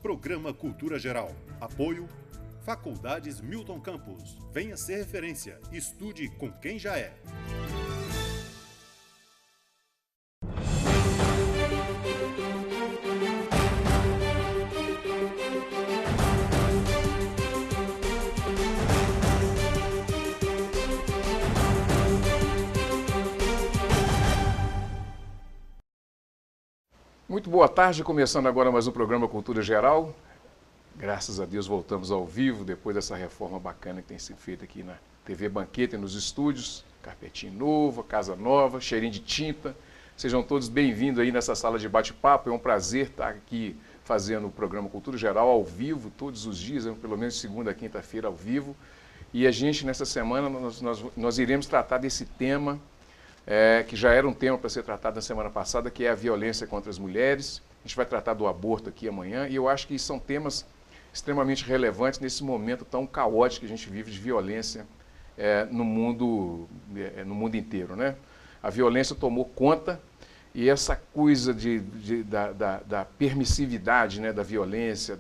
Programa Cultura Geral. Apoio Faculdades Milton Campos. Venha ser referência. Estude com quem já é. Muito boa tarde, começando agora mais um programa Cultura Geral. Graças a Deus voltamos ao vivo, depois dessa reforma bacana que tem sido feita aqui na TV Banqueta e nos estúdios. Carpetinho novo, casa nova, cheirinho de tinta. Sejam todos bem-vindos aí nessa sala de bate-papo. É um prazer estar aqui fazendo o programa Cultura Geral ao vivo, todos os dias, pelo menos segunda a quinta-feira ao vivo. E a gente, nessa semana, nós iremos tratar desse tema, que já era um tema para ser tratado na semana passada, que é a violência contra as mulheres. A gente vai tratar do aborto aqui amanhã, e eu acho que são temas extremamente relevantes nesse momento tão caótico que a gente vive de violência no mundo inteiro, né? A violência tomou conta, e essa coisa da permissividade, né, da violência,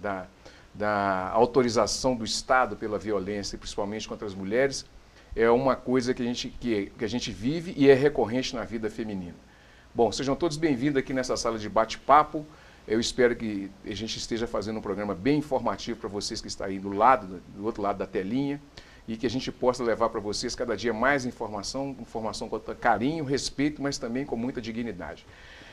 da autorização do Estado pela violência, principalmente contra as mulheres, é uma coisa que a gente vive e é recorrente na vida feminina. Bom, sejam todos bem-vindos aqui nessa sala de bate-papo. Eu espero que a gente esteja fazendo um programa bem informativo para vocês que estão aí do outro lado da telinha, e que a gente possa levar para vocês cada dia mais informação com carinho, respeito, mas também com muita dignidade.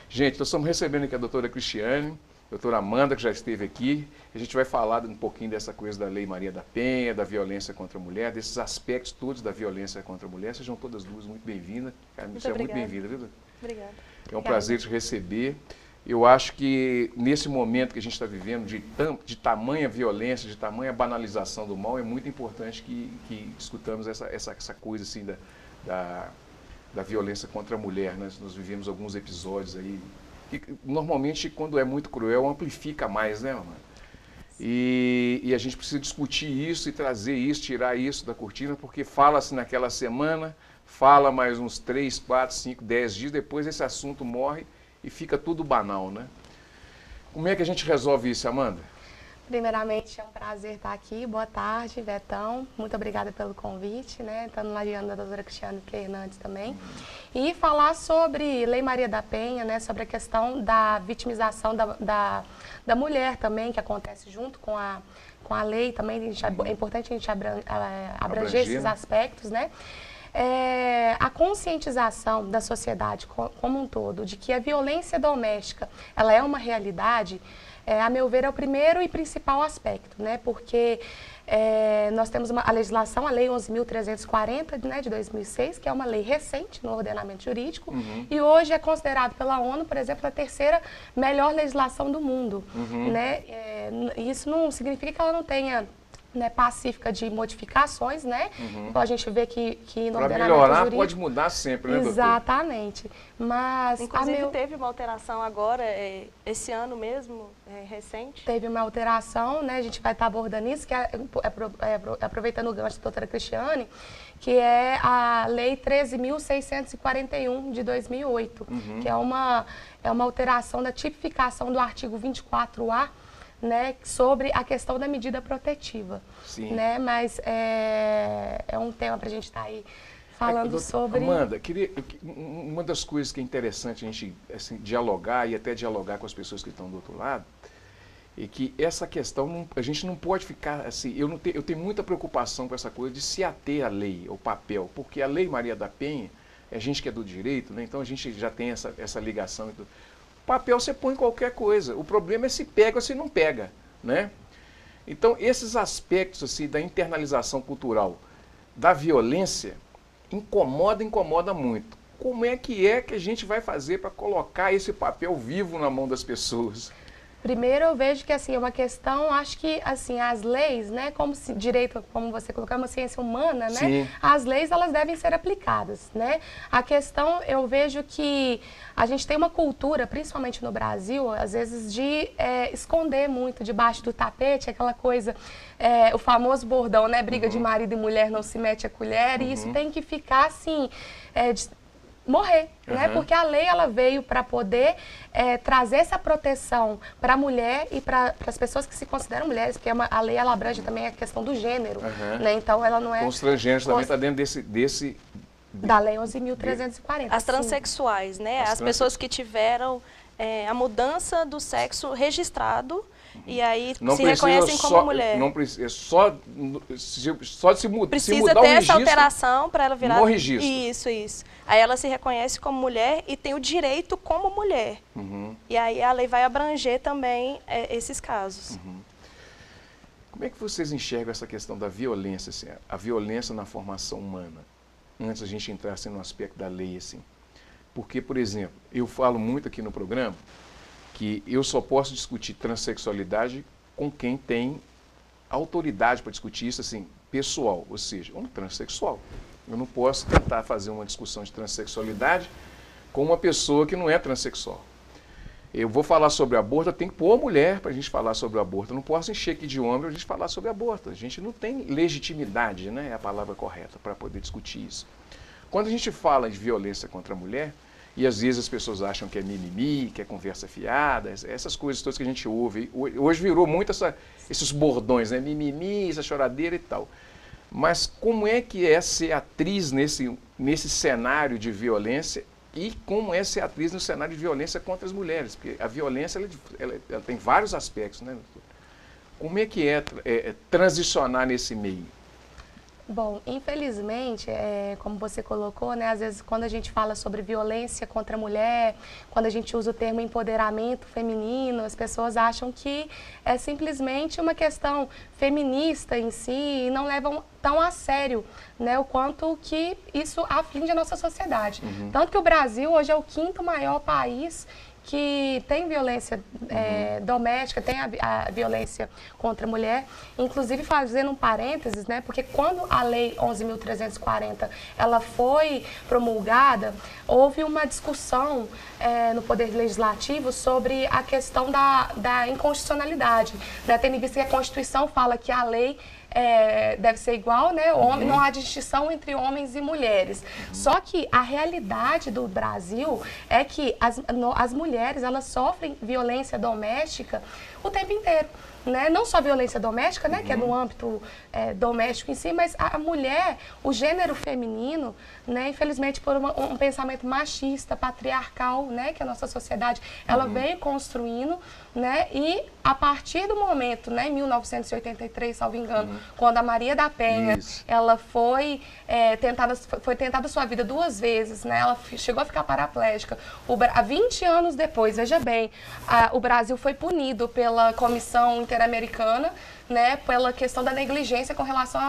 Gente, nós estamos recebendo aqui a doutora Cristiane, doutora Amanda, que já esteve aqui. A gente vai falar um pouquinho dessa coisa da Lei Maria da Penha, da violência contra a mulher, desses aspectos todos da violência contra a mulher. Sejam todas duas muito bem-vindas. Você é muito bem-vinda, viu? Obrigada. É um prazer te receber. Eu acho que nesse momento que a gente está vivendo de tamanha violência, de tamanha banalização do mal, é muito importante que discutamos essa coisa assim da violência contra a mulher, né? Nós vivemos alguns episódios aí que normalmente, quando é muito cruel, amplifica mais, né, mano? E a gente precisa discutir isso e trazer isso, tirar isso da cortina, porque fala-se naquela semana, fala mais uns 3, 4, 5, 10 dias, depois esse assunto morre e fica tudo banal, né? Como é que a gente resolve isso, Amanda? Primeiramente, é um prazer estar aqui. Boa tarde, Betão. Muito obrigada pelo convite, né? Estando na diante da doutora Cristiane Hernandes também. E falar sobre Lei Maria da Penha, né? Sobre a questão da vitimização da mulher também, que acontece junto com a lei também. É importante a gente abranger esses aspectos, né? A conscientização da sociedade como um todo de que a violência doméstica ela é uma realidade, a meu ver, é o primeiro e principal aspecto, né? Porque nós temos a legislação, a Lei 11.340, né, de 2006, que é uma lei recente no ordenamento jurídico, e hoje é considerado pela ONU, por exemplo, a terceira melhor legislação do mundo, né? Isso não significa que ela não tenha, né, pacífica de modificações, né? Então a gente vê que no pra ordenamento melhorar jurídico... pode mudar sempre, né, doutor? Exatamente. Mas inclusive teve uma alteração agora, esse ano mesmo, recente. Teve uma alteração, né? A gente vai estar abordando isso, que aproveitando o gancho da doutora Cristiane, que é a Lei 13.641 de 2008, que é uma alteração da tipificação do artigo 24A, né, sobre a questão da medida protetiva. Sim. Né, mas é um tema para a gente estar aí falando sobre... Amanda, uma das coisas que é interessante a gente assim, dialogar e até dialogar com as pessoas que estão do outro lado, é que essa questão, a gente não pode ficar assim, eu tenho muita preocupação com essa coisa de se ater à lei, ao papel, porque a Lei Maria da Penha, a gente que é do direito, né, então a gente já tem essa ligação. Papel você põe qualquer coisa, o problema é se pega ou se não pega, né? Então, esses aspectos assim, da internalização cultural da violência incomoda muito. Como é que a gente vai fazer para colocar esse papel vivo na mão das pessoas? Primeiro, eu vejo que assim, é uma questão, acho que assim, as leis, né, direito, como você colocou, é uma ciência humana, né? Sim. As leis, elas devem ser aplicadas, né? A questão, eu vejo que a gente tem uma cultura, principalmente no Brasil, às vezes, de esconder muito debaixo do tapete, aquela coisa, o famoso bordão, né? Briga de marido e mulher não se mete a colher, e isso tem que ficar assim... morrer, né? Porque a lei ela veio para poder trazer essa proteção para a mulher e para as pessoas que se consideram mulheres, porque a lei ela abrange também a questão do gênero, né? Então ela não é... Com os transgêneros também está dentro desse... Da lei 11.340. As transexuais, né? As pessoas que tiveram a mudança do sexo registrado e aí não se reconhecem como mulher. Não precisa, só de se mudar Precisa ter ter essa alteração para ela virar... No registro. Isso. Aí ela se reconhece como mulher e tem o direito como mulher. E aí a lei vai abranger também esses casos. Como é que vocês enxergam essa questão da violência, assim, a violência na formação humana? Antes a gente entrar assim, no aspecto da lei, assim. Porque, por exemplo, eu falo muito aqui no programa que eu só posso discutir transexualidade com quem tem autoridade para discutir isso, assim, pessoal, ou seja, um transexual. Eu não posso tentar fazer uma discussão de transexualidade com uma pessoa que não é transexual. Eu vou falar sobre aborto, eu tenho que pôr a mulher para a gente falar sobre o aborto. Eu não posso encher aqui de homem para a gente falar sobre aborto. A gente não tem legitimidade, né, é a palavra correta, para poder discutir isso. Quando a gente fala de violência contra a mulher, e às vezes as pessoas acham que é mimimi, que é conversa fiada, essas coisas todas que a gente ouve. Hoje virou muito esses bordões, né, mimimi, essa choradeira e tal. Mas como é que é ser atriz nesse cenário de violência e como é ser atriz no cenário de violência contra as mulheres? Porque a violência ela tem vários aspectos, né? Como é que é transicionar nesse meio? Bom, infelizmente, como você colocou, né, às vezes quando a gente fala sobre violência contra a mulher, quando a gente usa o termo empoderamento feminino, as pessoas acham que é simplesmente uma questão feminista em si e não levam tão a sério, né, o quanto que isso aflige a nossa sociedade. Tanto que o Brasil hoje é o 5º maior país que tem violência doméstica, tem a violência contra a mulher. Inclusive, fazendo um parênteses, né, porque quando a Lei 11.340 ela foi promulgada, houve uma discussão no Poder Legislativo sobre a questão da inconstitucionalidade, né, tendo em vista que a Constituição fala que a lei deve ser igual, né? Não há distinção entre homens e mulheres. Só que a realidade do Brasil é que as mulheres elas sofrem violência doméstica o tempo inteiro. Né? Não só violência doméstica, né? Que é no âmbito doméstico em si, mas a mulher, o gênero feminino, né? Infelizmente por um pensamento machista, patriarcal, né? Que a nossa sociedade ela veio construindo, né? E a partir do momento, né? Em 1983, salvo engano, quando a Maria da Penha ela foi tentada sua vida 2 vezes, né? Ela chegou a ficar paraplégica. Há 20 anos depois, veja bem, o Brasil foi punido pela Comissão Interamericana, né, pela questão da negligência com relação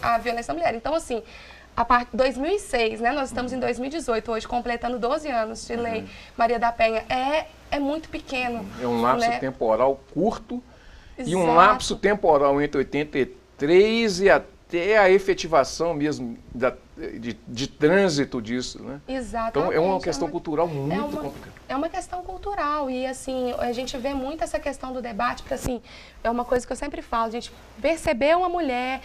à violência da mulher. Então, assim, a partir de 2006, né, nós estamos em 2018, hoje completando 12 anos de Lei Maria da Penha, é muito pequeno. É um lapso temporal curto. E um lapso temporal entre 83 e até a efetivação mesmo de trânsito disso, né? Exatamente. Então é uma questão cultural muito complicada. É uma questão cultural e assim, a gente vê muito essa questão do debate, porque assim, é uma coisa que eu sempre falo, a gente percebeu uma mulher,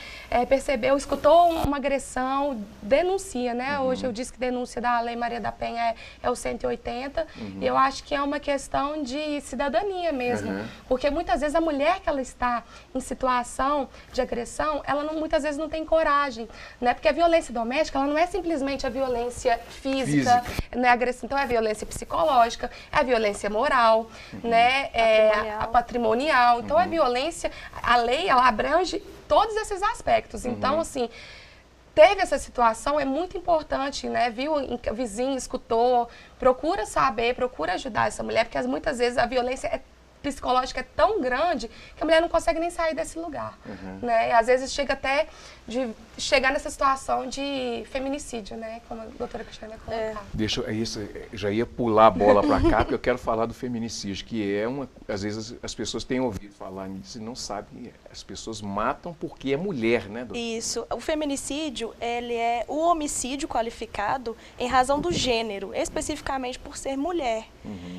escutou uma agressão, denuncia, né? Hoje eu disse que denúncia da Lei Maria da Penha é o 180 e eu acho que é uma questão de cidadania mesmo, porque muitas vezes a mulher que ela está em situação de agressão, ela muitas vezes não tem coragem, né? Porque a violência doméstica, ela não é simplesmente a violência física. Né? Agressão, então é a violência psicológica, é a violência moral, né? A patrimonial. Então a violência, a lei, ela abrange todos esses aspectos. Então, assim, teve essa situação, é muito importante, né? Viu, o vizinho escutou, procura saber, procura ajudar essa mulher, porque muitas vezes a violência psicológica é tão grande que a mulher não consegue nem sair desse lugar, né? E às vezes chega até de chegar nessa situação de feminicídio, né? Como a doutora Cristiane vai colocar. Já ia pular a bola para cá, porque eu quero falar do feminicídio, que às vezes as pessoas têm ouvido falar nisso e não sabem, as pessoas matam porque é mulher, né, doutora? Isso, o feminicídio, ele é o homicídio qualificado em razão do gênero, especificamente por ser mulher,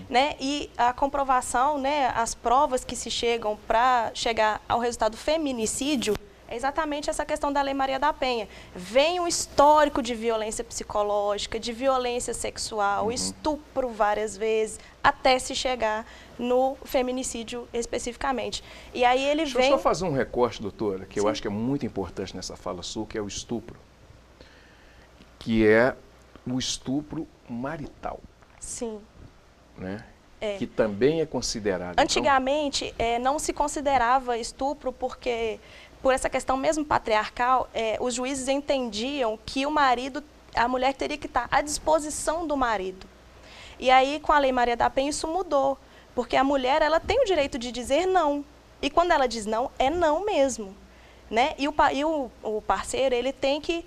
né? E a comprovação, né, as provas que se chegam para chegar ao resultado feminicídio, é exatamente essa questão da Lei Maria da Penha. Vem um histórico de violência psicológica, de violência sexual, estupro várias vezes, até se chegar no feminicídio especificamente. E aí ele Deixa eu só fazer um recorte, doutora, que eu acho que é muito importante nessa fala sua, que é o estupro. Que é o estupro marital. Sim. Né? Que também é considerado. Antigamente, não se considerava estupro porque, por essa questão mesmo patriarcal, os juízes entendiam que a mulher teria que estar à disposição do marido. E aí, com a Lei Maria da Penha, isso mudou, porque a mulher ela tem o direito de dizer não. E quando ela diz não, é não mesmo. Né? E o parceiro ele tem que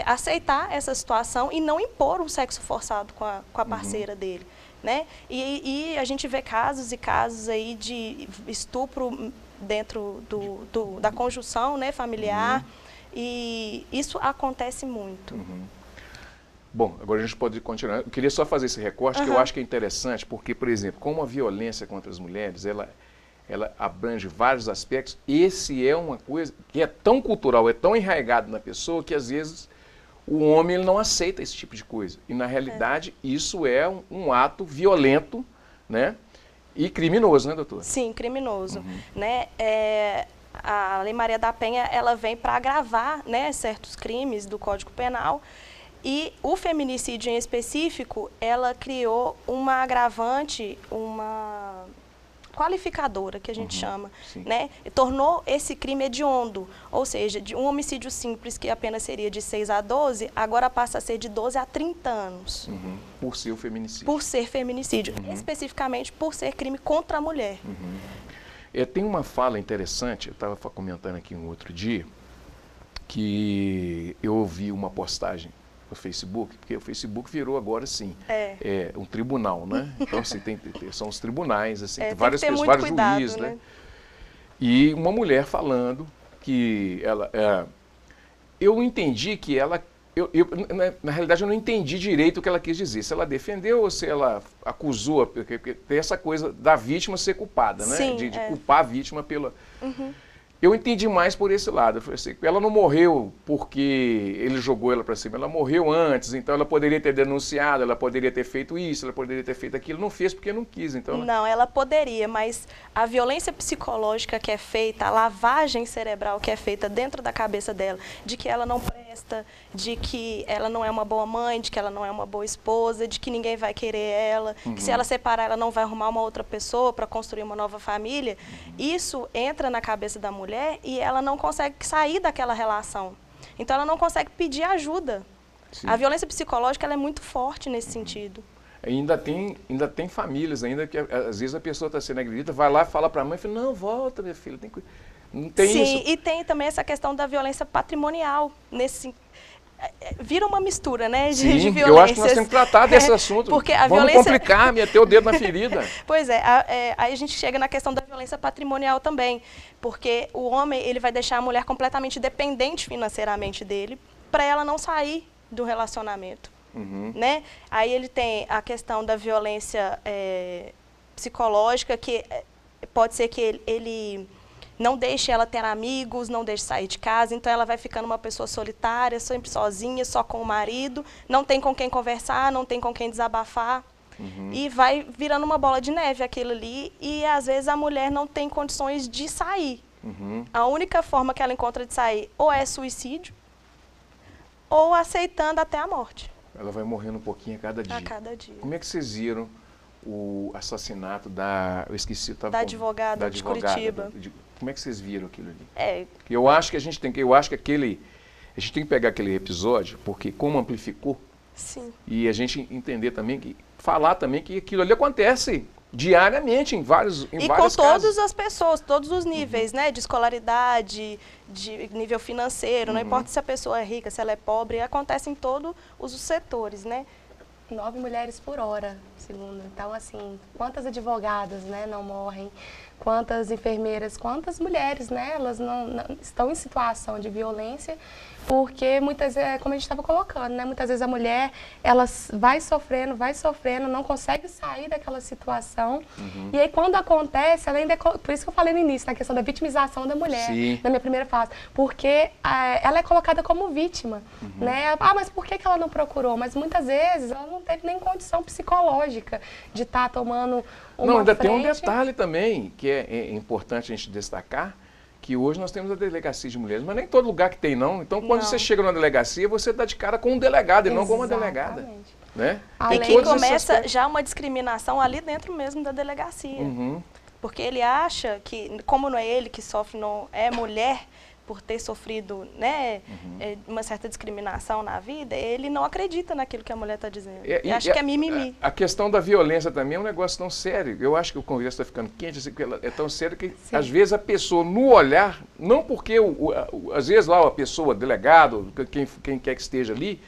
aceitar essa situação e não impor um sexo forçado com a parceira dele. Né? E a gente vê casos e casos aí de estupro dentro da conjunção, né, familiar, e isso acontece muito. Bom, agora a gente pode continuar. Eu queria só fazer esse recorte, que eu acho que é interessante, porque, por exemplo, como a violência contra as mulheres, ela abrange vários aspectos, esse é uma coisa que é tão cultural, é tão enraizado na pessoa, que às vezes o homem ele não aceita esse tipo de coisa. E, na realidade, isso é um ato violento, né? E criminoso, né, doutora? Sim, criminoso. Né? A Lei Maria da Penha ela vem para agravar, né, certos crimes do Código Penal. E o feminicídio em específico, ela criou uma agravante, uma qualificadora, que a gente chama, né? E tornou esse crime hediondo, ou seja, de um homicídio simples que apenas seria de 6 a 12, agora passa a ser de 12 a 30 anos. Por ser o feminicídio. Por ser feminicídio, especificamente por ser crime contra a mulher. Tem uma fala interessante, eu estava comentando aqui um outro dia, que eu ouvi uma postagem no Facebook, porque o Facebook virou agora, sim, um tribunal, né? Então, assim, são os tribunais, assim, várias pessoas, vários juízes, né? E uma mulher falando que ela... eu entendi que ela... na realidade, eu não entendi direito o que ela quis dizer. Se ela defendeu ou se ela acusou, porque tem essa coisa da vítima ser culpada, né? Sim, de culpar a vítima pela... Eu entendi mais por esse lado. Eu falei assim, ela não morreu porque ele jogou ela para cima, ela morreu antes, então ela poderia ter denunciado, ela poderia ter feito isso, ela poderia ter feito aquilo, não fez porque não quis. Então, não, ela poderia, mas a violência psicológica que é feita, a lavagem cerebral que é feita dentro da cabeça dela, de que ela não presta, de que ela não é uma boa mãe, de que ela não é uma boa esposa, de que ninguém vai querer ela, que se ela separar ela não vai arrumar uma outra pessoa para construir uma nova família, isso entra na cabeça da mulher e ela não consegue sair daquela relação. Então, ela não consegue pedir ajuda. Sim. A violência psicológica ela é muito forte nesse sentido. Ainda tem famílias ainda que, às vezes, a pessoa está sendo agredida, vai lá e fala para a mãe, fala, não, volta, minha filha, não tem Sim, isso. Sim, e tem também essa questão da violência patrimonial. Vira uma mistura, né, de violências. Eu acho que nós temos que tratar desse assunto. Porque a Vamos complicar, meter o dedo na ferida. Pois aí a gente chega na questão da violência patrimonial também, porque o homem ele vai deixar a mulher completamente dependente financeiramente dele, para ela não sair do relacionamento. Né? Aí ele tem a questão da violência psicológica, que pode ser que ele não deixe ela ter amigos, não deixe sair de casa, então ela vai ficando uma pessoa solitária, sempre sozinha, só com o marido, não tem com quem conversar, não tem com quem desabafar, e vai virando uma bola de neve aquilo ali, e às vezes a mulher não tem condições de sair. A única forma que ela encontra de sair ou é suicídio, ou aceitando até a morte. Ela vai morrendo um pouquinho a cada dia. A cada dia. Como é que vocês viram o assassinato eu esqueci, eu da advogada de Curitiba? Como é que vocês viram aquilo ali? Eu acho que a gente tem que pegar aquele episódio, porque como amplificou, sim, e a gente entender também falar também que aquilo ali acontece diariamente em várias casas. E com todas as pessoas, todos os níveis, né, de escolaridade, de nível financeiro, não importa se a pessoa é rica, se ela é pobre, acontece em todos os setores, né? 9 mulheres por hora segundo. Então, assim, quantas advogadas, né, não morrem, quantas enfermeiras, quantas mulheres, né, elas não estão em situação de violência, porque muitas vezes, como a gente estava colocando, né, muitas vezes a mulher, ela vai sofrendo, não consegue sair daquela situação, e aí quando acontece, ela ainda por isso que eu falei no início, na questão da vitimização da mulher, na minha primeira fase, porque ela é colocada como vítima, né, mas por que ela não procurou? Mas muitas vezes ela não teve nem condição psicológica de estar tomando uma Não, ainda frente. tem um detalhe também, que é importante a gente destacar, que hoje nós temos a delegacia de mulheres, mas nem todo lugar que tem não. Então, quando você chega numa delegacia, você dá de cara com um delegado e não com uma delegada. Né? E que começa já uma discriminação ali dentro mesmo da delegacia. Porque ele acha que, como não é ele que sofre, não é mulher, por ter sofrido, né, uma certa discriminação na vida, ele não acredita naquilo que a mulher está dizendo. Ele acha que é mimimi. A questão da violência também é um negócio tão sério. Eu acho que o Congresso está ficando quente, assim, porque ela é tão sério que, às vezes, a pessoa, no olhar, não porque, às vezes, lá a pessoa, delegado, quem quer que esteja ali,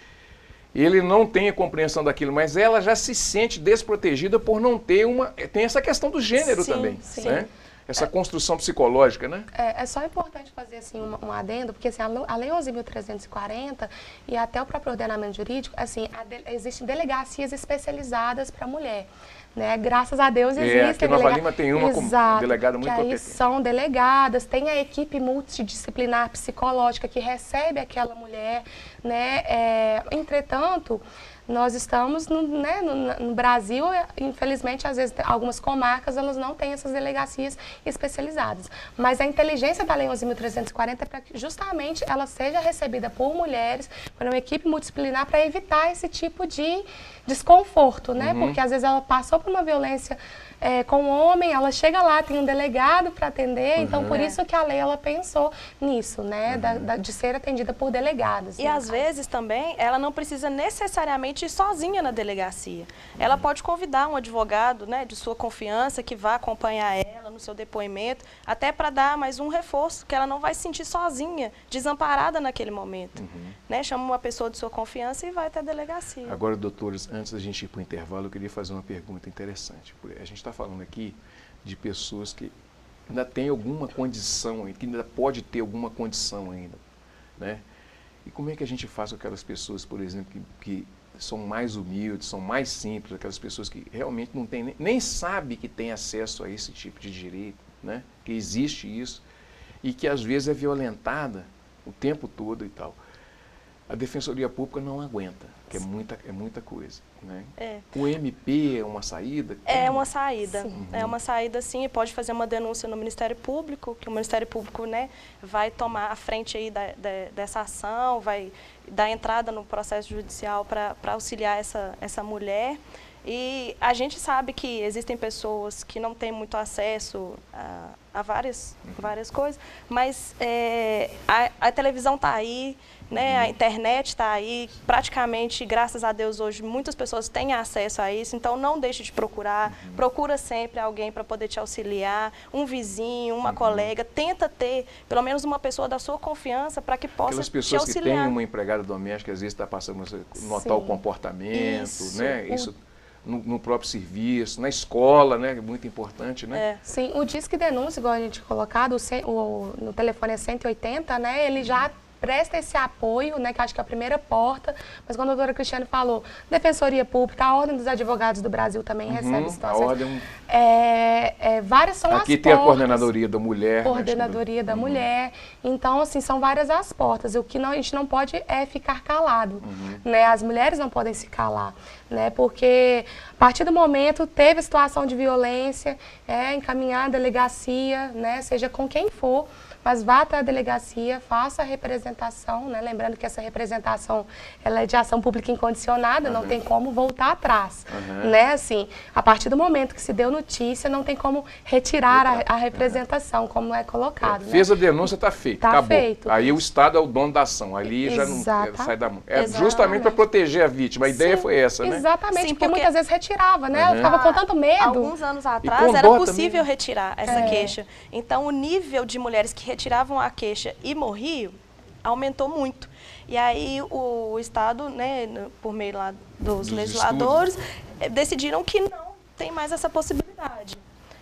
ele não tem a compreensão daquilo, mas ela já se sente desprotegida por não ter uma... Tem essa questão do gênero também, né? Essa construção psicológica, né? É só importante fazer assim, um adendo, porque assim, a Lei 11.340 e até o próprio ordenamento jurídico, assim, existem delegacias especializadas para a mulher. Né? Graças a Deus existem. Aqui em Nova Lima tem uma delegada muito competente. São delegadas, tem a equipe multidisciplinar psicológica que recebe aquela mulher. Né? Entretanto, nós estamos no Brasil, infelizmente, às vezes, algumas comarcas, elas não têm essas delegacias especializadas. Mas a inteligência da Lei 11.340 é para que justamente ela seja recebida por mulheres, por uma equipe multidisciplinar, para evitar esse tipo de desconforto, né? Porque às vezes ela passou por uma violência com o homem, ela chega lá, tem um delegado para atender, então por isso que a lei ela pensou nisso, né? De ser atendida por delegados. E às vezes também ela não precisa necessariamente ir sozinha na delegacia. Ela pode convidar um advogado, né, de sua confiança que vá acompanhar ela no seu depoimento, até para dar mais um reforço, que ela não vai se sentir sozinha, desamparada naquele momento. Né? Chama uma pessoa de sua confiança e vai até a delegacia. Agora, doutores, antes da gente ir para o intervalo, eu queria fazer uma pergunta interessante. A gente está falando aqui de pessoas que ainda têm alguma condição, que ainda pode ter alguma condição ainda, né? E como é que a gente faz com aquelas pessoas, por exemplo, que são mais humildes, são mais simples, aquelas pessoas que realmente não têm, nem sabem que tem acesso a esse tipo de direito, né? Que existe isso, e que às vezes é violentada o tempo todo e tal. A Defensoria Pública não aguenta, que é muita coisa. Né? O MP é uma saída? É uma saída. É uma saída, sim, e pode fazer uma denúncia no Ministério Público, que o Ministério Público, né, vai tomar a frente aí dessa ação, vai dar entrada no processo judicial para auxiliar essa mulher. E a gente sabe que existem pessoas que não têm muito acesso a várias coisas, mas a televisão está aí, né, a internet está aí, praticamente, graças a Deus, hoje muitas pessoas têm acesso a isso, então não deixe de procurar, procura sempre alguém para poder te auxiliar, um vizinho, uma colega, tenta ter pelo menos uma pessoa da sua confiança para que possa te auxiliar. Aquelas pessoas que têm uma empregada doméstica, às vezes está passando a notar o comportamento, né? Isso no próprio serviço, na escola, né? É muito importante, né? Sim, o Disque Denúncia, igual a gente colocado, no telefone é 180, né? Ele já presta esse apoio, né, que acho que é a primeira porta, mas quando a doutora Cristiane falou, Defensoria Pública, a Ordem dos Advogados do Brasil também recebe situações. A ordem... várias são as portas. Aqui tem a Coordenadoria da Mulher. Coordenadoria da Mulher. Então, assim, são várias as portas. O que a gente não pode é ficar calado. Né? As mulheres não podem se calar. Né? Porque a partir do momento teve situação de violência, encaminhar a delegacia, né? Seja com quem for, mas vá até a delegacia, faça a representação, né? Lembrando que essa representação ela é de ação pública incondicionada, não tem como voltar atrás. Né? Assim, a partir do momento que se deu notícia, não tem como retirar a representação, como é colocado. Fez né? a denúncia, está feito, tá acabou. Feito. Aí o Estado é o dono da ação, ali já não sai da mão. Justamente para proteger a vítima, a ideia foi essa, né? Exatamente, porque muitas vezes retirava, né? Ela ficava com tanto medo. Alguns anos atrás era possível retirar essa queixa. Então, o nível de mulheres que retiravam a queixa e morriam aumentou muito. E aí o Estado, né, por meio lá dos legisladores, decidiram que não tem mais essa possibilidade.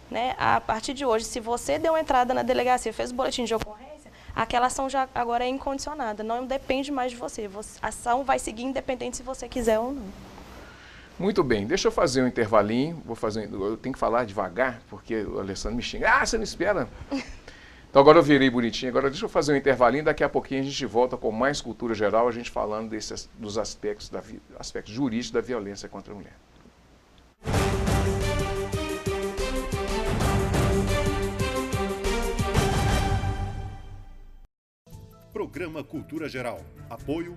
Né? A partir de hoje, se você deu entrada na delegacia, fez o boletim de ocorrência, aquela ação já agora é incondicionada, não depende mais de você. A ação vai seguir independente se você quiser ou não. Muito bem, deixa eu fazer um intervalinho, eu tenho que falar devagar, porque o Alessandro me xinga. Ah, você não espera? Então agora eu virei bonitinho, agora deixa eu fazer um intervalinho, daqui a pouquinho a gente volta com mais cultura geral, a gente falando dos aspectos jurídicos da violência contra a mulher. Programa Cultura Geral. Apoio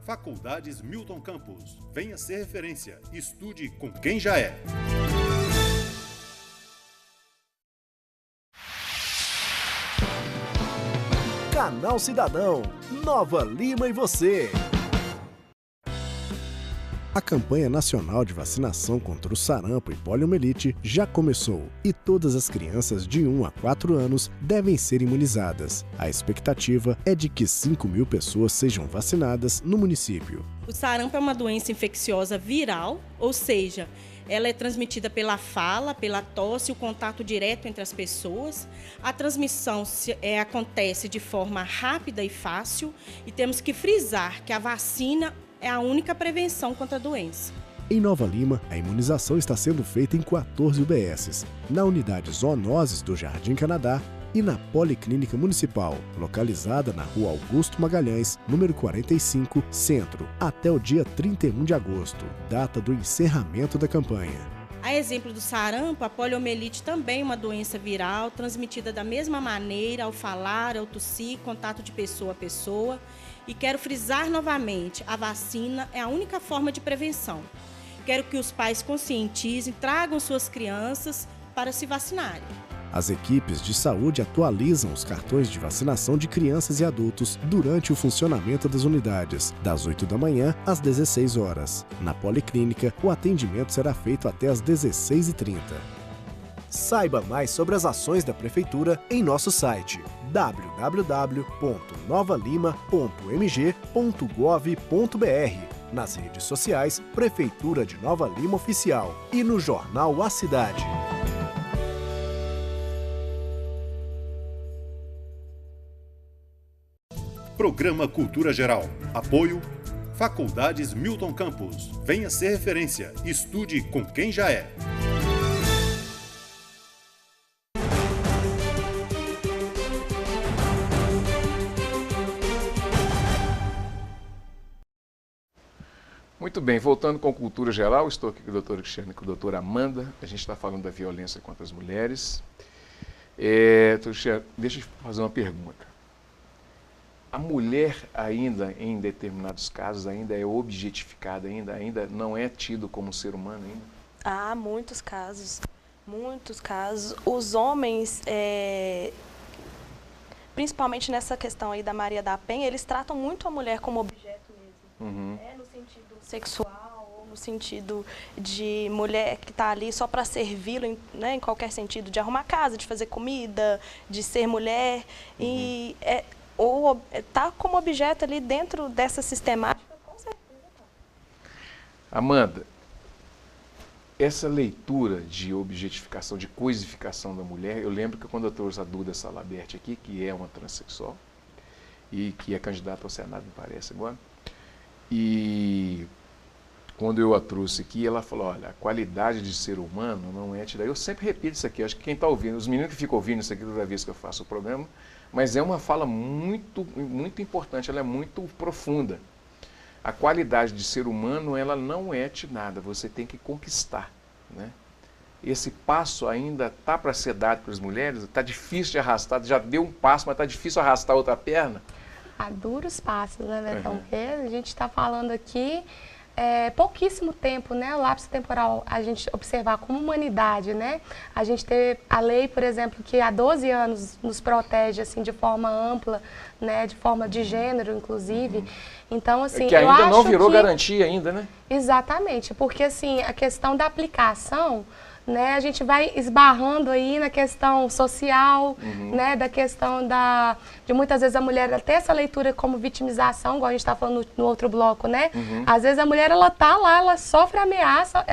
Faculdades Milton Campos. Venha ser referência. Estude com quem já é. Canal Cidadão. Nova Lima e você. A campanha nacional de vacinação contra o sarampo e poliomielite já começou e todas as crianças de 1 a 4 anos devem ser imunizadas. A expectativa é de que 5.000 pessoas sejam vacinadas no município. O sarampo é uma doença infecciosa viral, ou seja, ela é transmitida pela fala, pela tosse, o contato direto entre as pessoas. A transmissão acontece de forma rápida e fácil e temos que frisar que a vacina é a única prevenção contra a doença. Em Nova Lima, a imunização está sendo feita em 14 UBSs, na unidade Zoonoses do Jardim Canadá e na Policlínica Municipal, localizada na Rua Augusto Magalhães, número 45, Centro, até o dia 31 de agosto, data do encerramento da campanha. A exemplo do sarampo, a poliomielite também é uma doença viral, transmitida da mesma maneira ao falar, ao tossir, contato de pessoa a pessoa. E quero frisar novamente, a vacina é a única forma de prevenção. Quero que os pais conscientizem, tragam suas crianças para se vacinarem. As equipes de saúde atualizam os cartões de vacinação de crianças e adultos durante o funcionamento das unidades, das 8 da manhã às 16 horas. Na Policlínica, o atendimento será feito até às 16h30. Saiba mais sobre as ações da Prefeitura em nosso site www.novalima.mg.gov.br, nas redes sociais Prefeitura de Nova Lima Oficial e no jornal A Cidade. Programa Cultura Geral. Apoio Faculdades Milton Campos. Venha ser referência. Estude com quem já é. Muito bem, voltando com cultura geral, estou aqui com a doutora Cristiane e com a doutora Amanda. A gente está falando da violência contra as mulheres. Doutora Cristiane, deixa eu fazer uma pergunta. A mulher ainda, em determinados casos, ainda é objetificada, ainda não é tido como ser humano ainda? Há muitos casos, muitos casos. Os homens, principalmente nessa questão aí da Maria da Penha, eles tratam muito a mulher como objeto mesmo. No sentido sexual, ou no sentido de mulher que está ali só para servi-lo, né, em qualquer sentido, de arrumar casa, de fazer comida, de ser mulher. E ou está como objeto ali dentro dessa sistemática, com certeza tá. Amanda, essa leitura de objetificação, de coisificação da mulher, eu lembro que quando eu trouxe a Duda Salabert aqui, que é uma transexual, e que é candidata ao Senado, me parece agora, e quando eu a trouxe aqui, ela falou, olha, a qualidade de ser humano não é te dar. Eu sempre repito isso aqui, acho que quem está ouvindo, os meninos que ficam ouvindo isso aqui toda vez que eu faço o programa, mas é uma fala muito, muito importante, ela é muito profunda. A qualidade de ser humano, ela não é te nada, você tem que conquistar, né? Esse passo ainda está para ser dado para as mulheres, está difícil de arrastar, já deu um passo, mas está difícil arrastar outra perna. A duros passos, né, Betão? Porque a gente está falando aqui pouquíssimo tempo, né? O lapso temporal, a gente observar como humanidade, né? A gente ter a lei, por exemplo, que há 12 anos nos protege, assim, de forma ampla, né? De forma de gênero, inclusive. Então, assim, que ainda não virou garantia ainda, né? Exatamente, porque, assim, a questão da aplicação né? A gente vai esbarrando aí na questão social, né? Da questão de muitas vezes a mulher ter essa leitura como vitimização, igual a gente está falando no outro bloco, né? Às vezes a mulher, ela tá lá, ela sofre ameaça,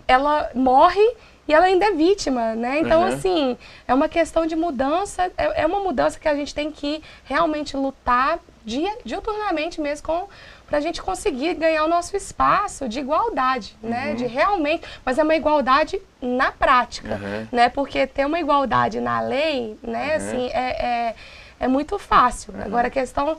ela morre e ela ainda é vítima, né? Então, assim, é uma questão de mudança, é uma mudança que a gente tem que realmente lutar diuturnamente mesmo para a gente conseguir ganhar o nosso espaço de igualdade, né? De realmente, mas é uma igualdade na prática, né? Porque ter uma igualdade na lei, né? Assim, é muito fácil. Agora, a questão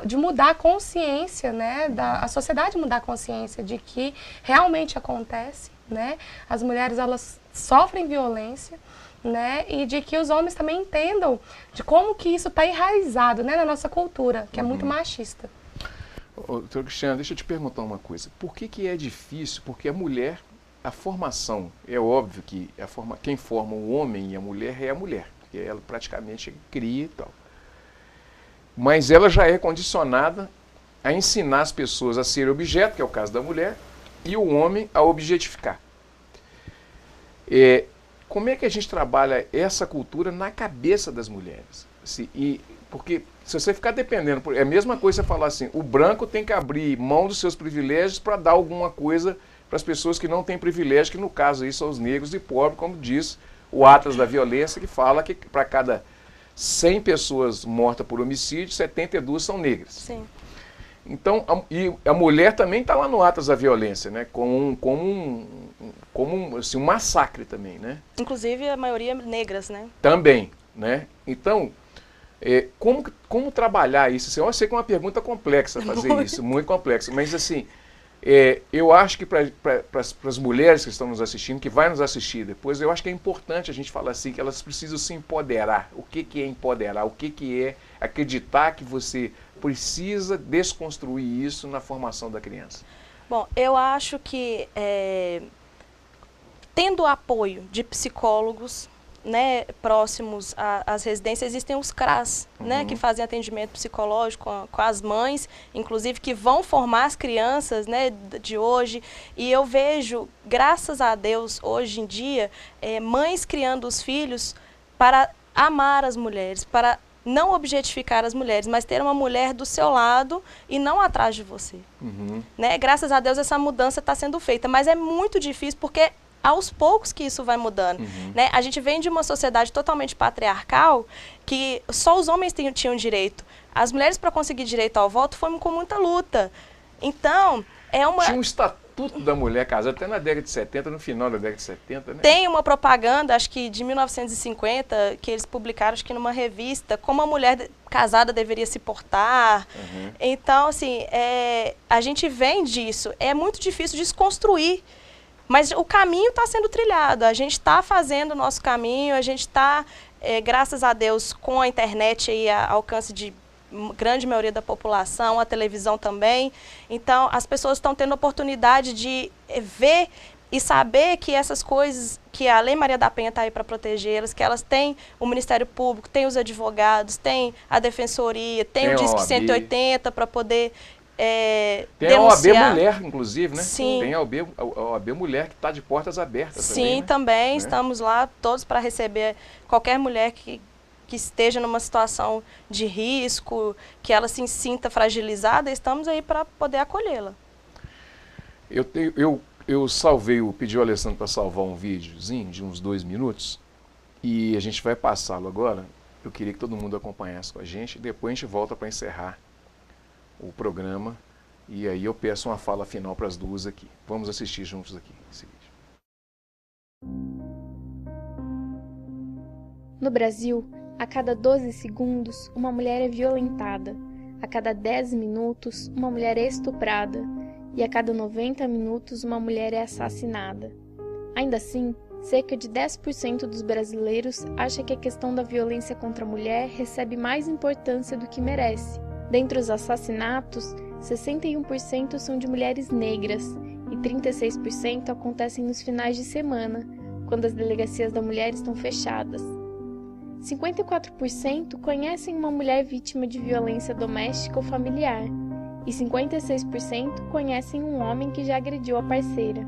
de mudar a consciência, né? A sociedade mudar a consciência de que realmente acontece, né? As mulheres, elas sofrem violência, né? E de que os homens também entendam de como que isso está enraizado, né? Na nossa cultura, que é muito machista. Doutor Cristiano, deixa eu te perguntar uma coisa. Por que é difícil? Porque a mulher, a formação, é óbvio que quem forma o homem e a mulher é a mulher, porque ela praticamente cria e tal. Mas ela já é condicionada a ensinar as pessoas a ser objeto, que é o caso da mulher, e o homem a objetificar. Como é que a gente trabalha essa cultura na cabeça das mulheres? Porque se você ficar dependendo, é a mesma coisa você falar assim, o branco tem que abrir mão dos seus privilégios para dar alguma coisa para as pessoas que não têm privilégio, que no caso aí são os negros e pobres, como diz o Atlas da Violência, que fala que para cada 100 pessoas mortas por homicídio, 72 são negras. Sim. Então, a mulher também está lá no Atlas da Violência, né? Como assim, um massacre também, né? Inclusive a maioria negras, né? Também, né? Então, como trabalhar isso? Assim, eu sei que é uma pergunta complexa fazer isso, muito complexa, mas assim, eu acho que para as mulheres que estão nos assistindo, que vai nos assistir depois, eu acho que é importante a gente falar assim, que elas precisam se empoderar. O que é empoderar? O que é acreditar que você precisa desconstruir isso na formação da criança? Bom, eu acho que tendo apoio de psicólogos, né, próximos às residências, existem os CRAS, né, que fazem atendimento psicológico com as mães, inclusive que vão formar as crianças, né, de hoje. E eu vejo, graças a Deus, hoje em dia, mães criando os filhos para amar as mulheres, para não objetificar as mulheres, mas ter uma mulher do seu lado e não atrás de você. Né? Graças a Deus essa mudança está sendo feita, mas é muito difícil porque aos poucos que isso vai mudando. Né? A gente vem de uma sociedade totalmente patriarcal que só os homens tinham direito. As mulheres, para conseguir direito ao voto, foram com muita luta. Então, Tinha um estatuto da mulher casada até na década de 70, no final da década de 70, né? Tem uma propaganda, acho que de 1950, que eles publicaram, acho que numa revista, como a mulher casada deveria se portar. Então, assim, a gente vem disso. É muito difícil desconstruir. Mas o caminho está sendo trilhado, a gente está fazendo o nosso caminho, a gente está, graças a Deus, com a internet aí ao alcance de grande maioria da população, a televisão também. Então, as pessoas estão tendo a oportunidade de ver e saber que essas coisas, que a Lei Maria da Penha está aí para protegê-las, que elas têm o Ministério Público, tem os advogados, tem a Defensoria, tem o Disque 180 para poder... tem denunciar. a OAB Mulher, inclusive, né? Sim. Tem a OAB Mulher que está de portas abertas. Sim, também, né? também Né? estamos lá todos para receber qualquer mulher que esteja numa situação de risco, que ela se sinta fragilizada, estamos aí para poder acolhê-la. Eu pedi ao Alessandro para salvar um videozinho de uns 2 minutos e a gente vai passá-lo agora. Eu queria que todo mundo acompanhasse com a gente, depois a gente volta para encerrar o programa, e aí eu peço uma fala final para as duas aqui. Vamos assistir juntos aqui esse vídeo. No Brasil, a cada 12 segundos, uma mulher é violentada, a cada 10 minutos, uma mulher é estuprada, e a cada 90 minutos, uma mulher é assassinada. Ainda assim, cerca de 10% dos brasileiros acha que a questão da violência contra a mulher recebe mais importância do que merece. Dentre os assassinatos, 61% são de mulheres negras e 36% acontecem nos finais de semana, quando as delegacias da mulher estão fechadas. 54% conhecem uma mulher vítima de violência doméstica ou familiar e 56% conhecem um homem que já agrediu a parceira.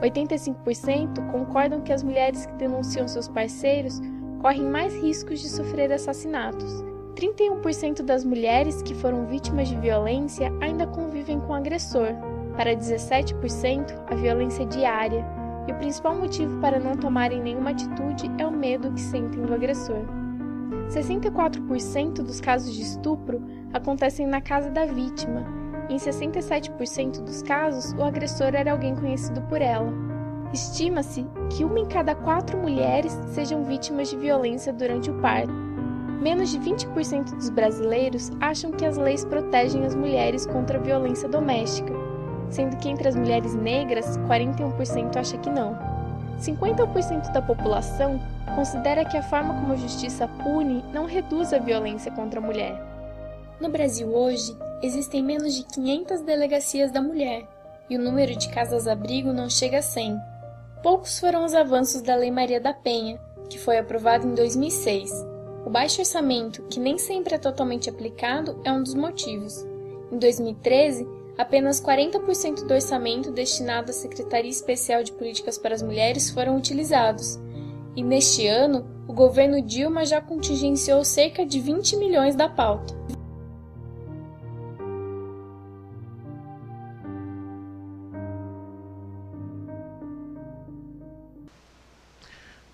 85% concordam que as mulheres que denunciam seus parceiros correm mais riscos de sofrer assassinatos. 31% das mulheres que foram vítimas de violência ainda convivem com o agressor. Para 17%, a violência é diária, e o principal motivo para não tomarem nenhuma atitude é o medo que sentem do agressor. 64% dos casos de estupro acontecem na casa da vítima, e em 67% dos casos o agressor era alguém conhecido por ela. Estima-se que 1 em cada 4 mulheres sejam vítimas de violência durante o parto. Menos de 20% dos brasileiros acham que as leis protegem as mulheres contra a violência doméstica, sendo que entre as mulheres negras, 41% acha que não. 50% da população considera que a forma como a justiça pune não reduz a violência contra a mulher. No Brasil hoje, existem menos de 500 delegacias da mulher, e o número de casas-abrigo não chega a 100. Poucos foram os avanços da Lei Maria da Penha, que foi aprovada em 2006. O baixo orçamento, que nem sempre é totalmente aplicado, é um dos motivos. Em 2013, apenas 40% do orçamento destinado à Secretaria Especial de Políticas para as Mulheres foram utilizados. E neste ano, o governo Dilma já contingenciou cerca de 20 milhões da pauta.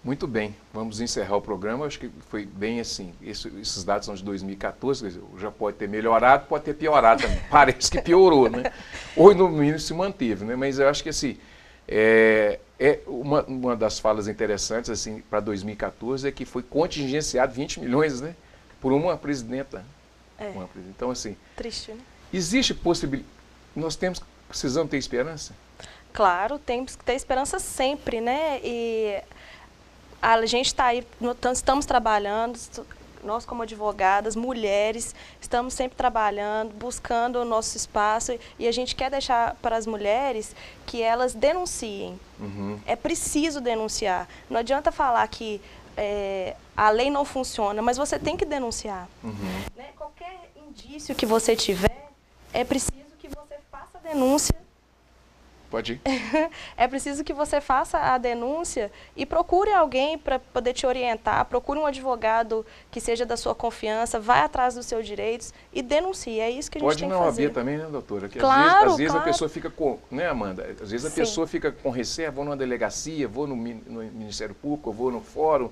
Muito bem, vamos encerrar o programa. Acho que foi bem assim. Esses dados são de 2014, quer dizer, já pode ter melhorado, pode ter piorado também. Parece que piorou, né? Ou no mínimo se manteve, né? Mas eu acho que assim, uma das falas interessantes assim, para 2014 é que foi contingenciado 20 milhões, né? Por uma presidenta. Então, assim. Triste, né? Existe possibilidade. Nós precisamos ter esperança? Claro, temos que ter esperança sempre, né? E a gente está aí, estamos trabalhando, nós como advogadas, mulheres, estamos sempre trabalhando, buscando o nosso espaço e a gente quer deixar para as mulheres que elas denunciem. Uhum. É preciso denunciar. Não adianta falar que a lei não funciona, mas você tem que denunciar. Uhum. Né? Qualquer indício que você tiver, é preciso que você faça a denúncia. Pode ir. É preciso que você faça a denúncia e procure alguém para poder te orientar, procure um advogado que seja da sua confiança, vai atrás dos seus direitos e denuncie. É isso que a gente tem que fazer. Pode não haver também, né, doutora? Que claro, às vezes a pessoa fica com, né, Amanda? Às vezes a pessoa fica com receio, vou numa delegacia, vou no Ministério Público, vou no fórum.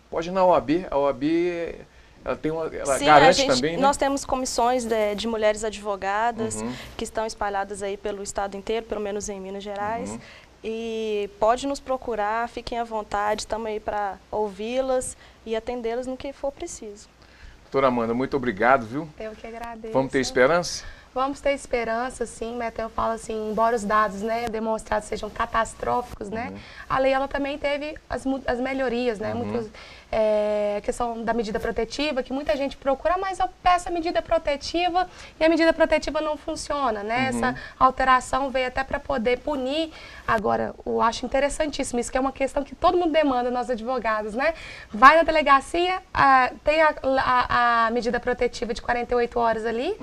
Pode na OAB, a OAB... Ela sim, garante também, né? Nós temos comissões de mulheres advogadas que estão espalhadas aí pelo estado inteiro, pelo menos em Minas Gerais. E pode nos procurar, fiquem à vontade, estamos aí para ouvi-las e atendê-las no que for preciso. Doutora Amanda, muito obrigado, viu? Eu que agradeço. Vamos ter esperança? Vamos ter esperança, sim, mas eu falo assim, embora os dados, né, demonstrados sejam catastróficos, né, a lei ela também teve as melhorias, né, a questão da medida protetiva, que muita gente procura, mas eu peço a medida protetiva e a medida protetiva não funciona, né, essa alteração veio até para poder punir. Agora, eu acho interessantíssimo, isso que é uma questão que todo mundo demanda, nós advogados, né, vai na delegacia, tem a medida protetiva de 48 horas ali,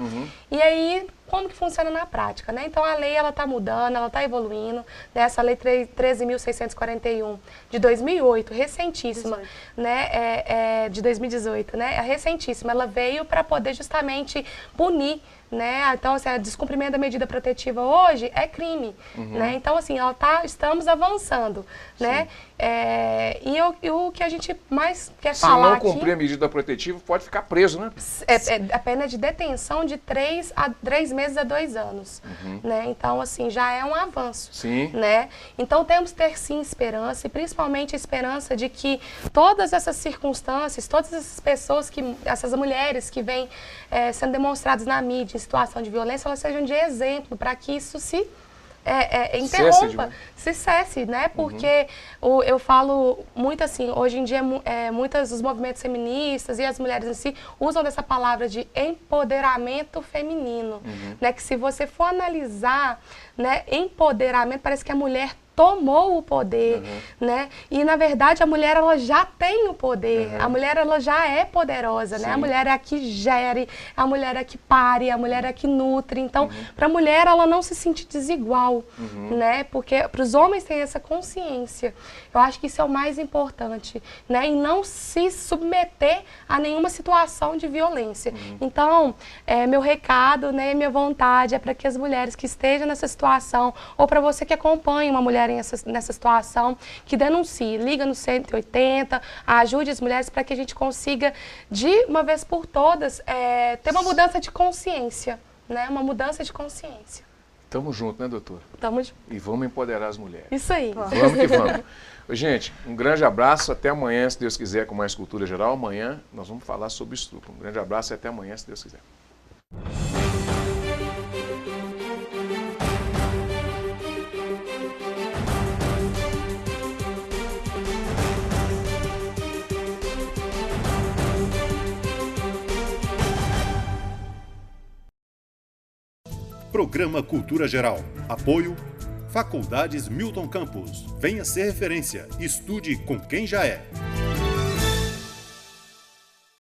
e aí como que funciona na prática, né? Então a lei ela está mudando, ela está evoluindo, né? Essa lei 13.641 de 2008, recentíssima, né? De 2018, né? É recentíssima, ela veio para poder justamente punir, né? Então, assim, o descumprimento da medida protetiva hoje é crime, né? Então, assim, estamos avançando, né? E o que a gente mais quer falar aqui... Se não cumprir a medida protetiva, pode ficar preso, né? A pena de detenção de 3 meses a 2 anos, né? Então, assim, já é um avanço, né? Então, temos que ter, sim, esperança, e principalmente a esperança de que todas essas circunstâncias, todas essas pessoas, essas mulheres que vêm sendo demonstradas na mídia em situação de violência, elas sejam de exemplo para que isso se interrompa, se cesse, né? Porque eu falo muito assim, hoje em dia, muitos dos movimentos feministas e as mulheres em si usam dessa palavra de empoderamento feminino, né? Que se você for analisar, né, empoderamento, parece que a mulher tomou o poder, né? E na verdade a mulher ela já tem o poder, a mulher ela já é poderosa, né? A mulher é a que gere, a mulher é a que pare, a mulher é a que nutre. Então, para a mulher ela não se sente desigual, né? Porque para os homens tem essa consciência. Eu acho que isso é o mais importante, né? E não se submeter a nenhuma situação de violência. Então, meu recado, né, minha vontade é para que as mulheres que estejam nessa situação, ou para você que acompanha uma mulher nessa situação, que denuncie, liga no 180, ajude as mulheres para que a gente consiga, de uma vez por todas, ter uma mudança de consciência, né? Uma mudança de consciência. Tamo junto, né, doutora? Tamo junto. E vamos empoderar as mulheres. Isso aí. Vamos que vamos. Gente, um grande abraço, até amanhã, se Deus quiser, com mais Cultura Geral. Amanhã nós vamos falar sobre estupro. Um grande abraço e até amanhã, se Deus quiser. Programa Cultura Geral. Apoio Faculdades Milton Campos. Venha ser referência. Estude com quem já é.